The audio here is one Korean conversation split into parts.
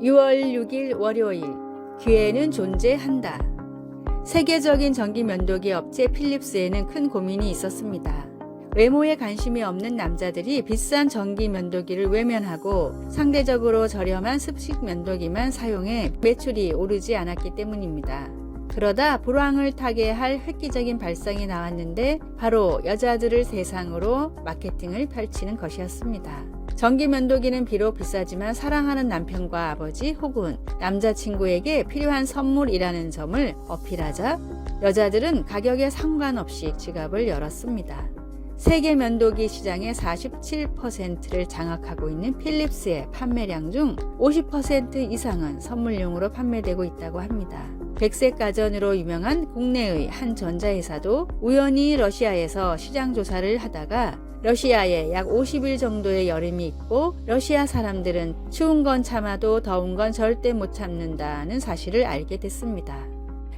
6월 6일 월요일, 기회는 존재한다. 세계적인 전기 면도기 업체 필립스에는 큰 고민이 있었습니다. 외모에 관심이 없는 남자들이 비싼 전기 면도기를 외면하고 상대적으로 저렴한 습식 면도기만 사용해 매출이 오르지 않았기 때문입니다. 그러다 불황을 타게 할 획기적인 발상이 나왔는데 바로 여자들을 대상으로 마케팅을 펼치는 것이었습니다. 전기 면도기는 비록 비싸지만 사랑하는 남편과 아버지 혹은 남자친구에게 필요한 선물이라는 점을 어필하자 여자들은 가격에 상관없이 지갑을 열었습니다. 세계 면도기 시장의 47%를 장악하고 있는 필립스의 판매량 중 50% 이상은 선물용으로 판매되고 있다고 합니다. 백색 가전으로 유명한 국내의 한 전자회사도 우연히 러시아에서 시장 조사를 하다가 러시아에 약 50일 정도의 여름이 있고 러시아 사람들은 추운 건 참아도 더운 건 절대 못 참는다는 사실을 알게 됐습니다.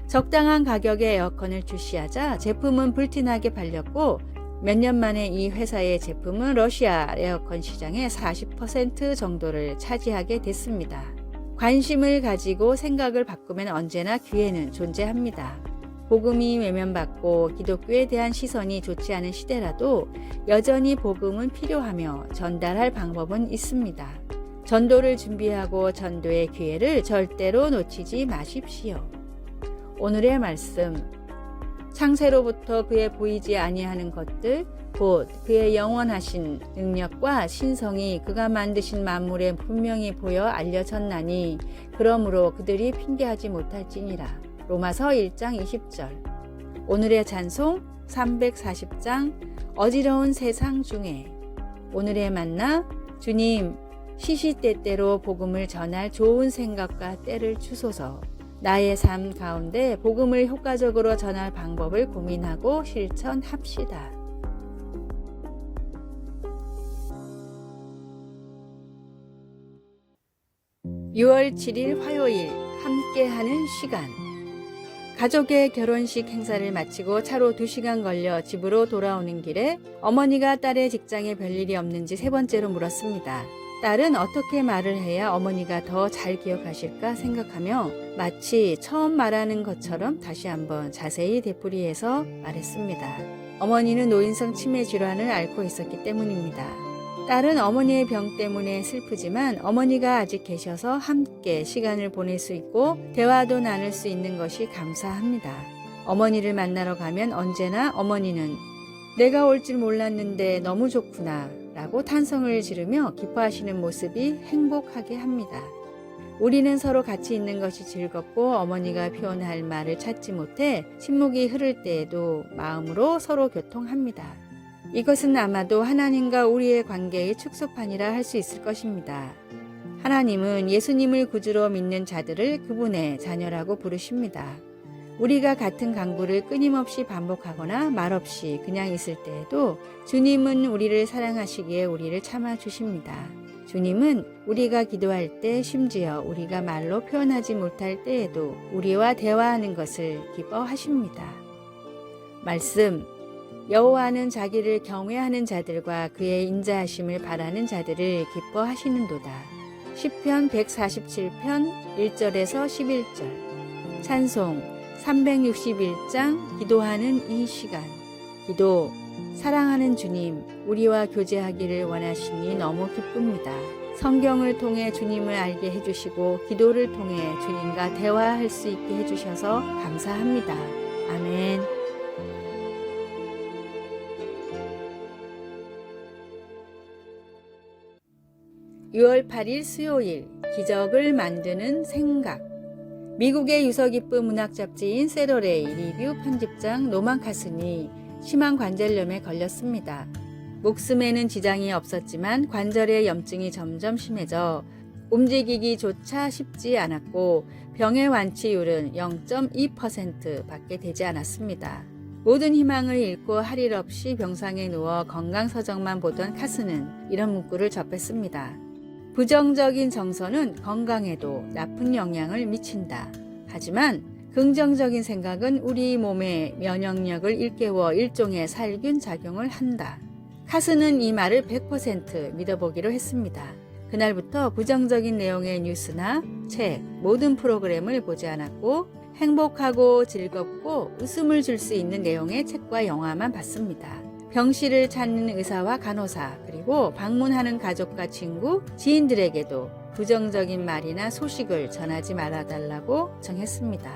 적당한 가격의 에어컨을 출시하자 제품은 불티나게 팔렸고 몇 년 만에 이 회사의 제품은 러시아 에어컨 시장의 40% 정도를 차지하게 됐습니다. 관심을 가지고 생각을 바꾸면 언제나 기회는 존재합니다. 복음이 외면받고 기독교에 대한 시선이 좋지 않은 시대라도 여전히 복음은 필요하며 전달할 방법은 있습니다. 전도를 준비하고 전도의 기회를 절대로 놓치지 마십시오. 오늘의 말씀, 창세로부터 그의 보이지 아니하는 것들 곧 그의 영원하신 능력과 신성이 그가 만드신 만물에 분명히 보여 알려졌나니 그러므로 그들이 핑계하지 못할지니라. 로마서 1장 20절. 오늘의 찬송 340장 어지러운 세상 중에. 오늘의 만나, 주님 시시때때로 복음을 전할 좋은 생각과 때를 주소서. 나의 삶 가운데 복음을 효과적으로 전할 방법을 고민하고 실천합시다. 6월 7일 화요일 함께하는 시간. 가족의 결혼식 행사를 마치고 차로 2시간 걸려 집으로 돌아오는 길에 어머니가 딸의 직장에 별일이 없는지 3번째로 물었습니다. 딸은 어떻게 말을 해야 어머니가 더 잘 기억하실까 생각하며 마치 처음 말하는 것처럼 다시 한번 자세히 되풀이해서 말했습니다. 어머니는 노인성 치매 질환을 앓고 있었기 때문입니다. 딸은 어머니의 병 때문에 슬프지만 어머니가 아직 계셔서 함께 시간을 보낼 수 있고 대화도 나눌 수 있는 것이 감사합니다. 어머니를 만나러 가면 언제나 어머니는 내가 올 줄 몰랐는데 너무 좋구나 라고 탄성을 지르며 기뻐하시는 모습이 행복하게 합니다. 우리는 서로 같이 있는 것이 즐겁고 어머니가 표현할 말을 찾지 못해 침묵이 흐를 때에도 마음으로 서로 교통합니다. 이것은 아마도 하나님과 우리의 관계의 축소판이라 할 수 있을 것입니다. 하나님은 예수님을 구주로 믿는 자들을 그분의 자녀라고 부르십니다. 우리가 같은 간구를 끊임없이 반복하거나 말없이 그냥 있을 때에도 주님은 우리를 사랑하시기에 우리를 참아주십니다. 주님은 우리가 기도할 때 심지어 우리가 말로 표현하지 못할 때에도 우리와 대화하는 것을 기뻐하십니다. 말씀, 여호와는 자기를 경외하는 자들과 그의 인자하심을 바라는 자들을 기뻐하시는도다. 시편 147편 1절에서 11절. 찬송 361장 기도하는 이 시간. 기도, 사랑하는 주님, 우리와 교제하기를 원하시니 너무 기쁩니다. 성경을 통해 주님을 알게 해주시고 기도를 통해 주님과 대화할 수 있게 해주셔서 감사합니다. 아멘. (6월 8일) 수요일 기적을 만드는 생각. 미국의 유서 깊은 문학 잡지인 세러레이 리뷰 편집장 노만 카슨이 심한 관절염에 걸렸습니다. 목숨에는 지장이 없었지만 관절의 염증이 점점 심해져 움직이기조차 쉽지 않았고 병의 완치율은 0.2%밖에 되지 않았습니다. 모든 희망을 잃고 할 일 없이 병상에 누워 건강서적만 보던 카슨은 이런 문구를 접했습니다. 부정적인 정서는 건강에도 나쁜 영향을 미친다. 하지만 긍정적인 생각은 우리 몸의 면역력을 일깨워 일종의 살균 작용을 한다. 카슨은 이 말을 100% 믿어보기로 했습니다. 그날부터 부정적인 내용의 뉴스나 책, 모든 프로그램을 보지 않았고 행복하고 즐겁고 웃음을 줄 수 있는 내용의 책과 영화만 봤습니다. 병실을 찾는 의사와 간호사, 그리고 방문하는 가족과 친구, 지인들에게도 부정적인 말이나 소식을 전하지 말아달라고 정했습니다.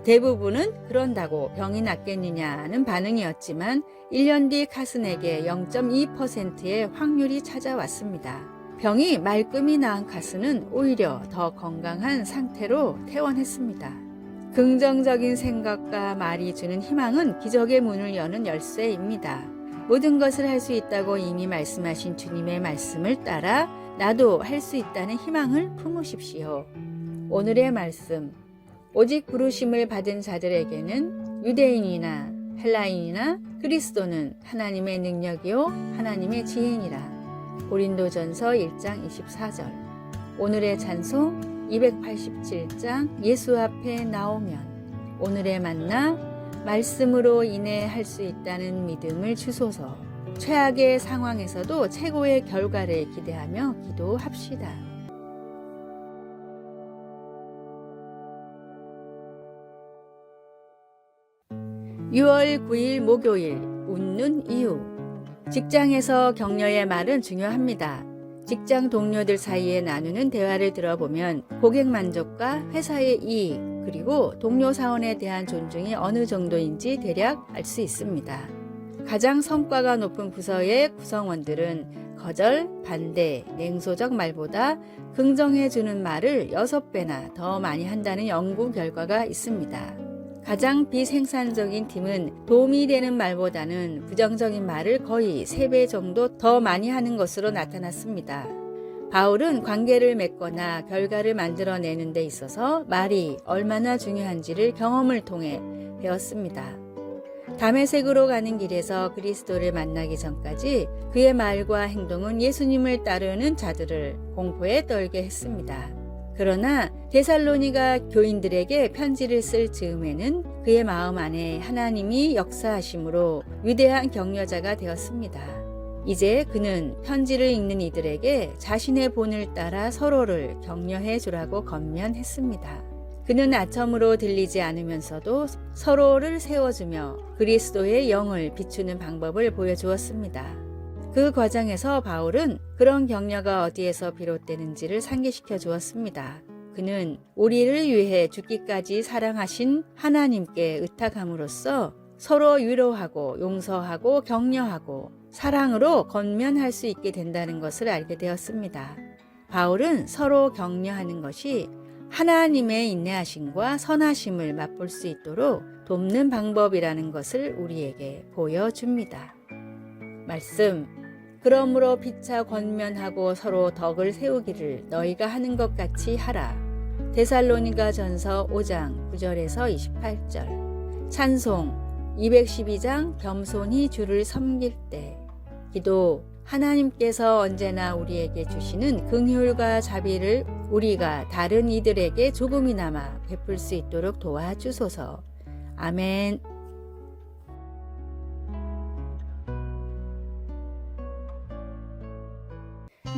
대부분은 그런다고 병이 낫겠느냐는 반응이었지만 1년 뒤 카슨에게 0.2%의 확률이 찾아왔습니다. 병이 말끔히 나은 카슨은 오히려 더 건강한 상태로 퇴원했습니다. 긍정적인 생각과 말이 주는 희망은 기적의 문을 여는 열쇠입니다. 모든 것을 할 수 있다고 이미 말씀하신 주님의 말씀을 따라 나도 할 수 있다는 희망을 품으십시오. 오늘의 말씀. 오직 부르심을 받은 자들에게는 유대인이나 헬라인이나 그리스도는 하나님의 능력이요 하나님의 지혜니라. 고린도전서 1장 24절. 오늘의 찬송 287장 예수 앞에 나오면. 오늘의 만나 말씀으로 인해 할 수 있다는 믿음을 주소서. 최악의 상황에서도 최고의 결과를 기대하며 기도합시다. 6월 9일 목요일, 웃는 이유. 직장에서 격려의 말은 중요합니다. 직장 동료들 사이에 나누는 대화를 들어보면 고객 만족과 회사의 이익, 그리고 동료 사원에 대한 존중이 어느 정도인지 대략 알 수 있습니다. 가장 성과가 높은 부서의 구성원들은 거절, 반대, 냉소적 말보다 긍정해주는 말을 6배나 더 많이 한다는 연구 결과가 있습니다. 가장 비생산적인 팀은 도움이 되는 말보다는 부정적인 말을 거의 3배 정도 더 많이 하는 것으로 나타났습니다. 바울은 관계를 맺거나 결과를 만들어내는 데 있어서 말이 얼마나 중요한지를 경험을 통해 배웠습니다. 다메섹으로 가는 길에서 그리스도를 만나기 전까지 그의 말과 행동은 예수님을 따르는 자들을 공포에 떨게 했습니다. 그러나 데살로니가 교인들에게 편지를 쓸 즈음에는 그의 마음 안에 하나님이 역사하심으로 위대한 격려자가 되었습니다. 이제 그는 편지를 읽는 이들에게 자신의 본을 따라 서로를 격려해 주라고 권면했습니다. 그는 아첨으로 들리지 않으면서도 서로를 세워주며 그리스도의 영을 비추는 방법을 보여주었습니다. 그 과정에서 바울은 그런 격려가 어디에서 비롯되는지를 상기시켜 주었습니다. 그는 우리를 위해 죽기까지 사랑하신 하나님께 의탁함으로써 서로 위로하고 용서하고 격려하고 사랑으로 권면할 수 있게 된다는 것을 알게 되었습니다. 바울은 서로 격려하는 것이 하나님의 인내하심과 선하심을 맛볼 수 있도록 돕는 방법이라는 것을 우리에게 보여줍니다. 말씀. 그러므로 피차 권면하고 서로 덕을 세우기를 너희가 하는 것 같이 하라. 데살로니가 전서 5장 9절에서 28절. 찬송 212장 겸손히 주를 섬길 때. 기도. 하나님께서 언제나 우리에게 주시는 긍휼과 자비를 우리가 다른 이들에게 조금이나마 베풀 수 있도록 도와주소서. 아멘.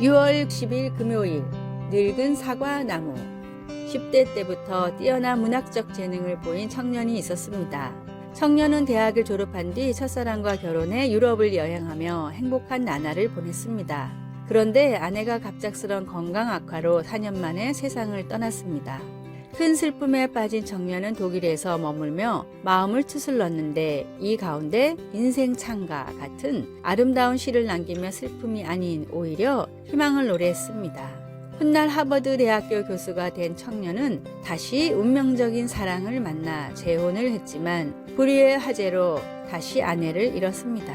6월 10일 금요일, 늙은 사과나무. 10대 때부터 뛰어난 문학적 재능을 보인 청년이 있었습니다. 청년은 대학을 졸업한 뒤 첫사랑과 결혼해 유럽을 여행하며 행복한 나날을 보냈습니다. 그런데 아내가 갑작스런 건강 악화로 4년 만에 세상을 떠났습니다. 큰 슬픔에 빠진 청년은 독일에서 머물며 마음을 추슬렀는데 이 가운데 인생 창가 같은 아름다운 시를 남기며 슬픔이 아닌 오히려 희망을 노래했습니다. 훗날 하버드 대학교 교수가 된 청년은 다시 운명적인 사랑을 만나 재혼을 했지만 불의의 화재로 다시 아내를 잃었습니다.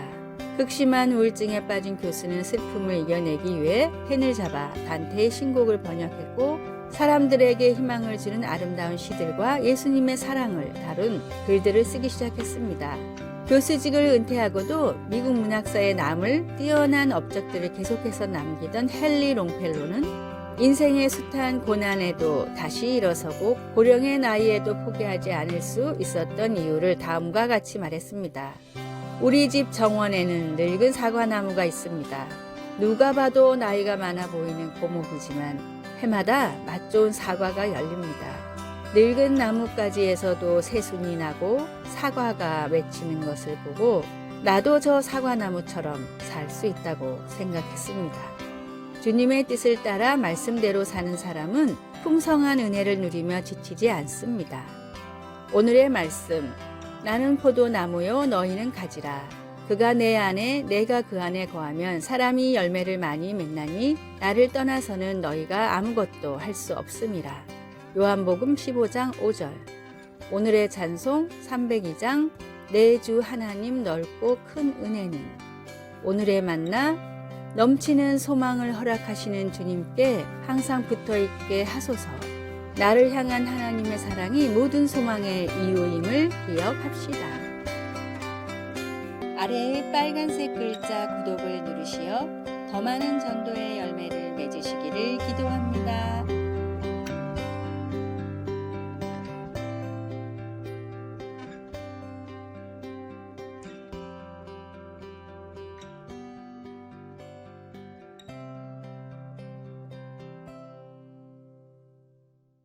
극심한 우울증에 빠진 교수는 슬픔을 이겨내기 위해 펜을 잡아 단테의 신곡을 번역했고 사람들에게 희망을 주는 아름다운 시들과 예수님의 사랑을 다룬 글들을 쓰기 시작했습니다. 교수직을 은퇴하고도 미국 문학사에 남을 뛰어난 업적들을 계속해서 남기던 헨리 롱펠로는 인생의 숱한 고난에도 다시 일어서고 고령의 나이에도 포기하지 않을 수 있었던 이유를 다음과 같이 말했습니다. 우리 집 정원에는 늙은 사과나무가 있습니다. 누가 봐도 나이가 많아 보이는 고목이지만 해마다 맛 좋은 사과가 열립니다. 늙은 나뭇가지에서도 새순이 나고 사과가 맺히는 것을 보고 나도 저 사과나무처럼 살 수 있다고 생각했습니다. 주님의 뜻을 따라 말씀대로 사는 사람은 풍성한 은혜를 누리며 지치지 않습니다. 오늘의 말씀, 나는 포도나무요 너희는 가지라. 그가 내 안에 내가 그 안에 거하면 사람이 열매를 많이 맺나니 나를 떠나서는 너희가 아무것도 할 수 없음이라. 요한복음 15장 5절. 오늘의 찬송 302장 내 주 하나님 넓고 큰 은혜는. 오늘의 만나 넘치는 소망을 허락하시는 주님께 항상 붙어있게 하소서. 나를 향한 하나님의 사랑이 모든 소망의 이유임을 기억합시다. 아래의 빨간색 글자 구독을 누르시어 더 많은 전도의 열매를 맺으시기를 기도합니다.